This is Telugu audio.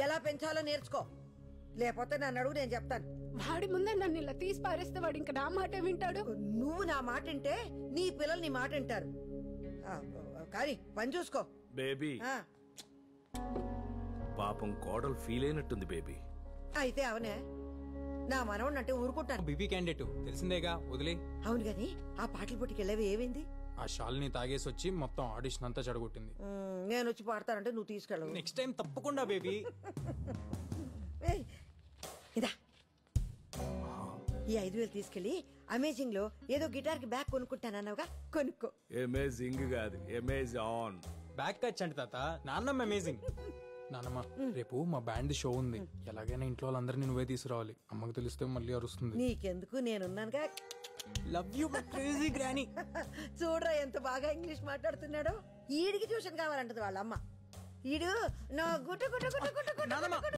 ఎలా పెంచాలో నేర్చుకో, లేకపోతే నన్ను అడుగు, నేను చెప్తాను. వాడి ముందే నన్ను ఇలా తీసి పారేస్తే వాడు ఇంకా నా మాట వింటాడు. నువ్వు నా మాట వింటే నీ పిల్లలు నీ మాట వింటారు. కానీ పని చూసుకో బేబీ. పాపం కోడలు ఫీల్ అయినట్టుంది బేబీ. అయితే అవునే, నా మనవడిని అంటే ఊరుకుంటాను. బీబీ క్యాండిడేట్ తెలిసిందేగా, వదిలే. అవును గాని ఆ పాటల పోటీకి వెళ్ళేవి ఏమైంది? ఆ షాల్ని తాగేసి వచ్చి మొత్తం ఆడిషన్ అంతా చెడగొట్టింది. నేను వచ్చి పాడతానంటే నువ్వు తీసుకెళ్ళవు. నెక్స్ట్ టైం తప్పకుండా బేబీ. ఇదా ఈ 5,000 తీసుకెళ్లి అమేజింగ్ లో ఏదో గిటార్ కి బ్యాగ్ కొనుక్కుంటానన్నావుగా, కొనుక్కో. అమేజింగ్ కాదు, అమేజాన్. బ్యాక్ టచ్ అంటే తాత, నాన్నమ్మ అమేజింగ్. నాన్నమ్మ, రేపు మా బ్యాండ్ షో ఉంది, ఎలాగైనా ఇంట్లో వాళ్ళందరినీ నువ్వే తీసుకురావాలి. అమ్మకి తెలిస్తే మళ్ళీ అరుస్తుంది. నీకెందుకు, నేనున్నానుగా. Love you crazy granny. చూడరా ఎంత బాగా ఇంగ్లీష్ మాట్లాడుతున్నాడో. ఈడికి ట్యూషన్ కావాలంటది వాళ్ళ అమ్మ. ఈడు నా గుట్ట గుట్ట గుట్ట గుట్ట గుట్ట